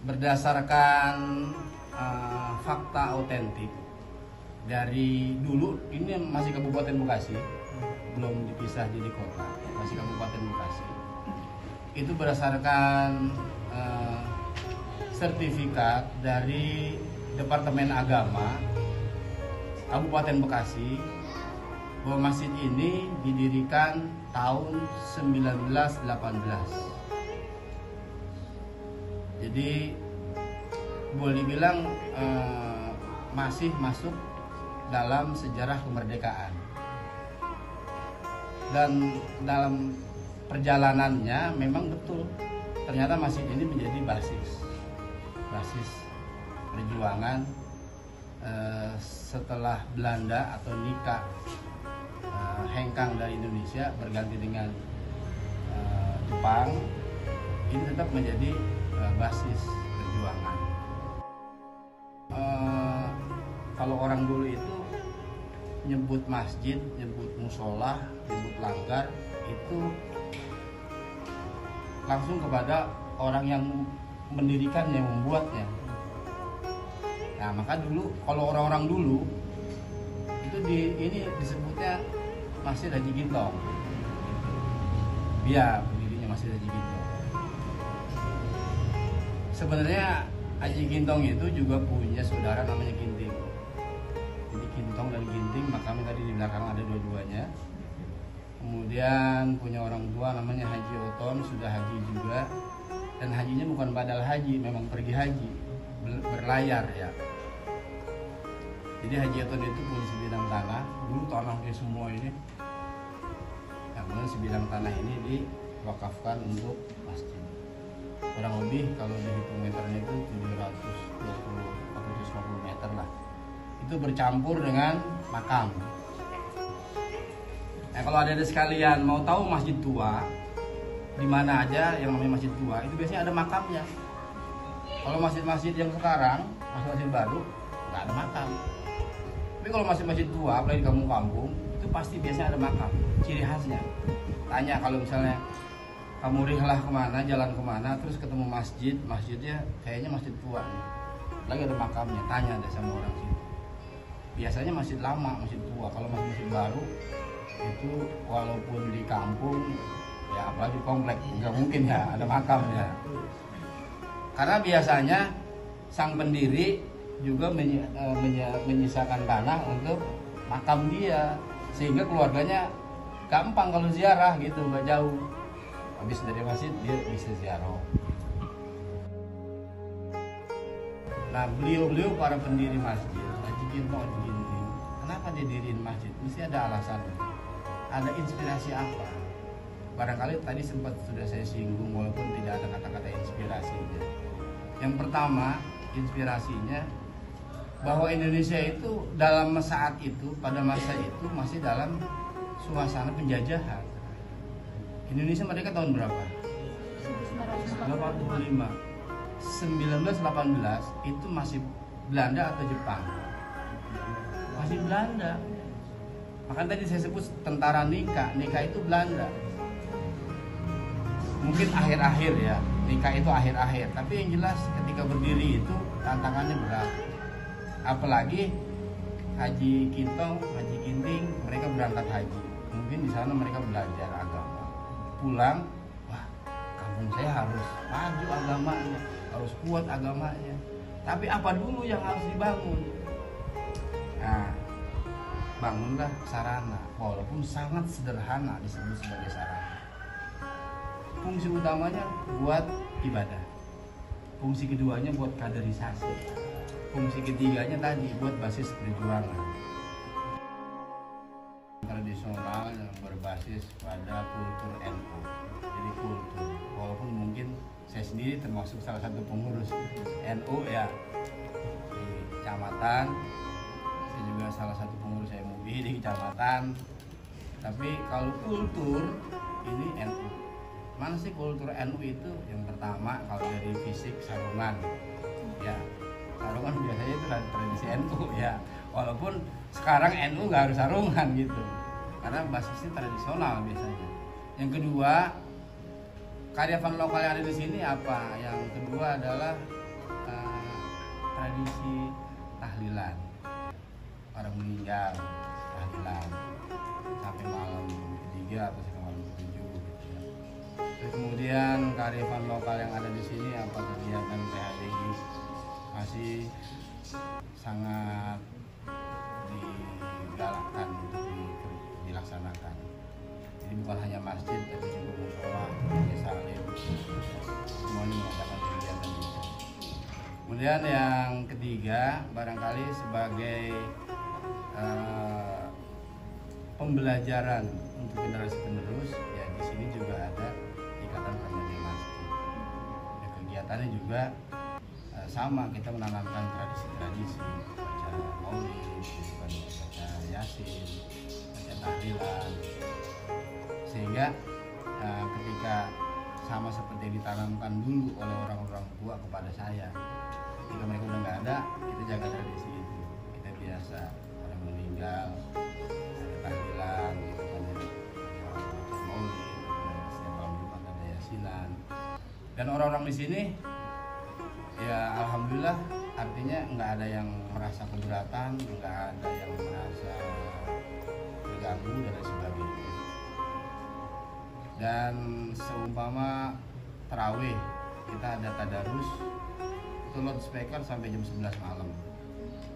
berdasarkan fakta otentik dari dulu, ini masih Kabupaten Bekasi, belum dipisah jadi kota, masih Kabupaten Bekasi. Itu berdasarkan sertifikat dari Departemen Agama Kabupaten Bekasi bahwa masjid ini didirikan tahun 1918. Jadi boleh dibilang masih masuk dalam sejarah kemerdekaan. Dan dalam perjalanannya memang betul, ternyata masjid ini menjadi basis perjuangan setelah Belanda atau Nika hengkang dari Indonesia berganti dengan Jepang. Ini tetap menjadi basis perjuangan. Kalau orang dulu itu nyebut masjid, nyebut musola, nyebut langgar, itu langsung kepada orang yang mendirikannya, membuatnya. Nah, maka dulu kalau orang-orang dulu itu ini disebutnya Masjid Haji Gintong. Iya, pendirinya Masjid Haji Gintong. Sebenarnya Haji Gintong itu juga punya saudara namanya Ginting. Jadi Gintong dan Ginting, makamnya tadi di belakang ada dua-duanya. Kemudian punya orang tua namanya Haji Oton, sudah haji juga. Dan hajinya bukan badal haji, memang pergi haji, berlayar ya. Jadi Haji Oton itu punya sebidang tanah, dulu tanahnya semua ini. Nah, kemudian sebidang tanah ini diwakafkan untuk masjid. Kurang lebih kalau dihitung meternya itu 750 meter lah. Itu bercampur dengan makam. Nah, kalau ada sekalian mau tahu masjid tua di mana aja yang namanya masjid tua, itu biasanya ada makamnya. Kalau masjid-masjid yang sekarang, masjid-masjid baru, nggak ada makam. Tapi kalau masjid-masjid tua, apalagi di kampung-kampung, itu pasti biasanya ada makam. Ciri khasnya. Tanya kalau misalnya kamu rihlah kemana, jalan kemana, terus ketemu masjid, masjidnya kayaknya masjid tua nih. Lagi ada makamnya, tanya deh sama orang situ. Biasanya masjid lama, masjid tua. Kalau masjid baru, itu walaupun di kampung, ya apalagi komplek, nggak mungkin ya ada makamnya. Karena biasanya sang pendiri juga menyisakan tanah untuk makam dia, sehingga keluarganya gampang kalau ziarah gitu, nggak jauh. Habis dari masjid dia bisa ziarah. Nah, beliau para pendiri masjid, Haji Gintong, Haji Ginting, kenapa dia diriin masjid? Mesti ada alasannya, ada inspirasi apa? Barangkali tadi sempat sudah saya singgung walaupun tidak ada kata-kata inspirasinya. Yang pertama, inspirasinya bahwa Indonesia itu dalam saat itu, pada masa itu masih dalam suasana penjajahan. Indonesia merdeka tahun berapa? 1945. 1918 itu masih Belanda atau Jepang? Masih Belanda. Maka tadi saya sebut tentara Nika itu Belanda. Mungkin akhir-akhir ya, Nika itu akhir-akhir. Tapi yang jelas ketika berdiri itu tantangannya berat. Apalagi Haji Gintong, Haji Ginting, mereka berangkat haji. Mungkin di sana mereka belajar agama. Pulang, wah, kampung saya harus maju agamanya, harus kuat agamanya. Tapi apa dulu yang harus dibangun? Nah, bangunlah sarana, walaupun sangat sederhana disebut sebagai sarana. Fungsi utamanya buat ibadah. Fungsi keduanya buat kaderisasi. Fungsi ketiganya tadi buat basis perjuangan. Tradisional yang berbasis pada kultur NU. Jadi kultur, walaupun mungkin saya sendiri termasuk salah satu pengurus NU ya di kecamatan. Saya juga salah satu pengurus MUI di kecamatan. Tapi kalau kultur ini NU. Mana sih kultur NU itu? Yang pertama kalau dari fisik sarungan, ya sarungan biasanya itu tradisi NU ya. Walaupun sekarang NU nggak harus sarungan gitu, karena basisnya tradisional biasanya. Yang kedua, kearifan lokal yang ada di sini apa? Yang kedua adalah tradisi tahlilan, orang meninggal tahlilan sampai malam ketiga atau sampai malam ketujuh gitu ya. Terus kemudian kearifan lokal yang ada di sini, apa kegiatan PHBI masih sangat digalakkan untuk dilaksanakan. Jadi bukan hanya masjid, tapi juga musola, salim, semuanya mengadakan kegiatan itu. Kemudian yang ketiga, barangkali sebagai pembelajaran untuk generasi penerus, ya di sini juga ada ikatan remaja masjid. Ya, kegiatannya juga sama, kita menanamkan tradisi-tradisi, baca maulid, baca yasin, baca tahlilan, sehingga ketika sama seperti yang ditanamkan dulu oleh orang-orang tua kepada saya, ketika mereka udah nggak ada, kita jaga tradisi itu. Kita biasa orang meninggal ada tahlilan, gitu kan, ada maulid, setiap malam Jumat ada yasinan, dan orang-orang di sini ya alhamdulillah, artinya nggak ada yang merasa keberatan, nggak ada yang merasa terganggu dan lain sebagainya. Dan seumpama tarawih, kita ada tadarus itu loudspeaker sampai jam 11 malam,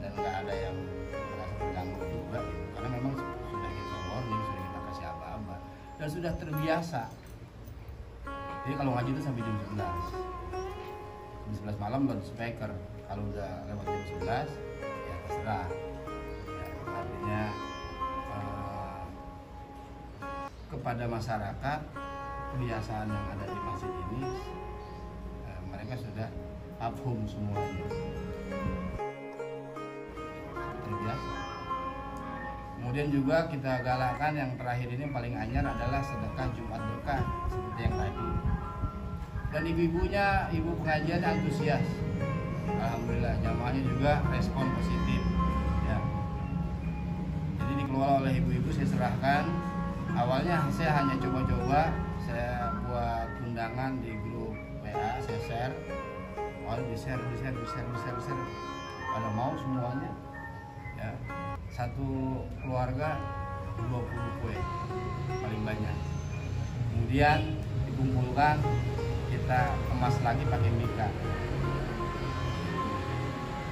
dan nggak ada yang merasa terganggu juga gitu. Karena memang sudah kita warning, sudah kita kasih apa-apa, dan sudah terbiasa. Jadi kalau ngaji itu sampai jam 11 malam loudspeaker, kalau udah lewat jam 11 ya terserah ya, artinya kepada masyarakat kebiasaan yang ada di masjid ini mereka sudah mafhum semuanya, terbiasa. Kemudian juga kita galakkan yang terakhir ini paling anyar adalah sedekah Jumat berkah seperti yang tadi. Dan ibu-ibunya, ibu pengajian antusias, alhamdulillah, jamaahnya juga respon positif ya. Jadi dikelola oleh ibu-ibu, saya serahkan. Awalnya saya hanya coba-coba, saya buat undangan di grup WA, saya share, di share, pada mau semuanya ya. Satu keluarga 20 kue paling banyak, kemudian dikumpulkan, kita kemas lagi pakai mika.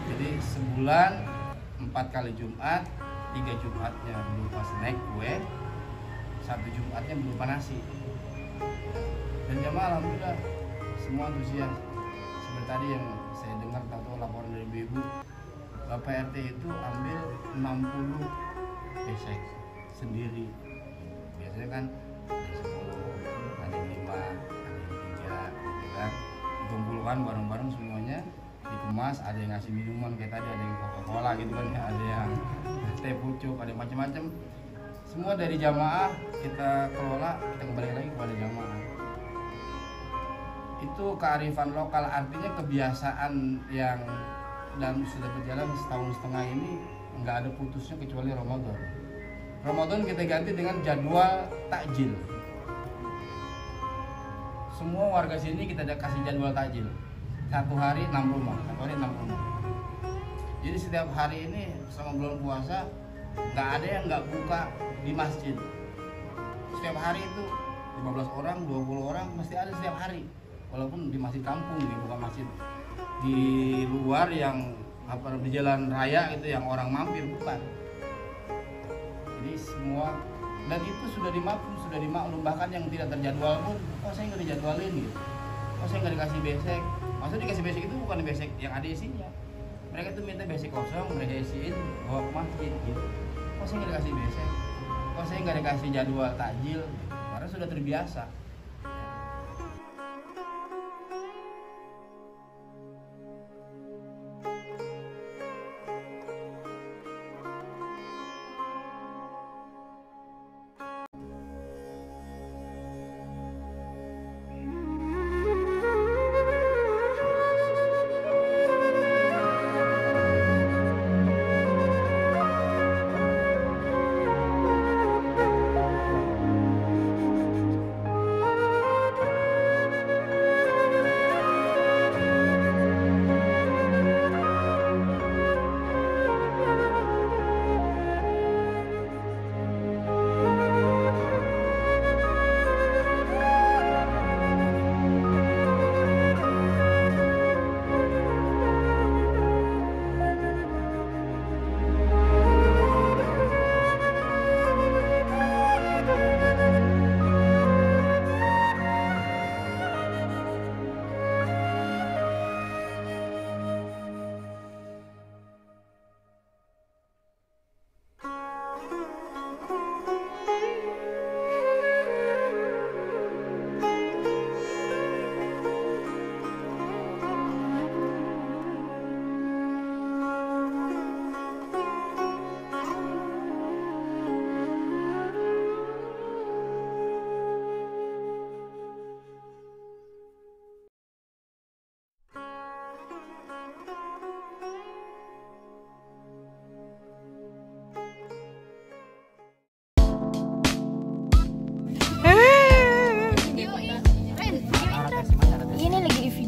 Jadi sebulan 4 kali Jumat, 3 Jumatnya berupa snack kue, 1 Jumatnya berupa nasi. Dan jamaah alhamdulillah semua antusias. Seperti tadi yang saya dengar atau laporan dari ibu, Bapak RT itu ambil 60 besek sendiri. Biasanya kan ada 10, ada 5, dikumpulkan bareng-bareng semuanya, dikemas, ada yang ngasih minuman kayak tadi, ada yang Coca-Cola gitu kan ya, ada yang teh pucuk, ada macam-macam. Semua dari jamaah kita kelola, kita kembali lagi kepada jamaah. Itu kearifan lokal, artinya kebiasaan yang dan sudah berjalan setahun setengah ini nggak ada putusnya kecuali Ramadan. Ramadan kita ganti dengan jadwal takjil. Semua warga sini kita ada kasih jadwal takjil. 1 hari 6 rumah, 1 hari 6 rumah. Jadi setiap hari ini selama bulan puasa nggak ada yang nggak buka di masjid. Setiap hari itu 15 orang, 20 orang mesti ada setiap hari. Walaupun di masjid kampung, bukan masjid di luar yang apa di jalan raya itu yang orang mampir, bukan. Jadi semua, dan itu sudah dimaklum, bahkan yang tidak terjadwal pun, oh saya nggak dijadwalin gitu, oh saya nggak dikasih besek. Maksudnya dikasih besek itu bukan besek yang ada isinya, mereka tuh minta besek kosong, mereka isiin bawa ke masjid gitu. Oh saya nggak dikasih besek, oh saya nggak dikasih jadwal takjil gitu. Karena sudah terbiasa.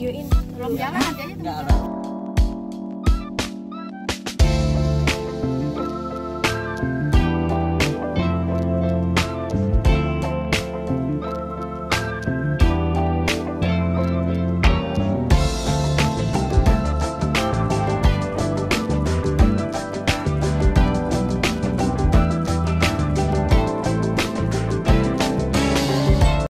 videoin. Belum jalan nanti aja. Enggak ada.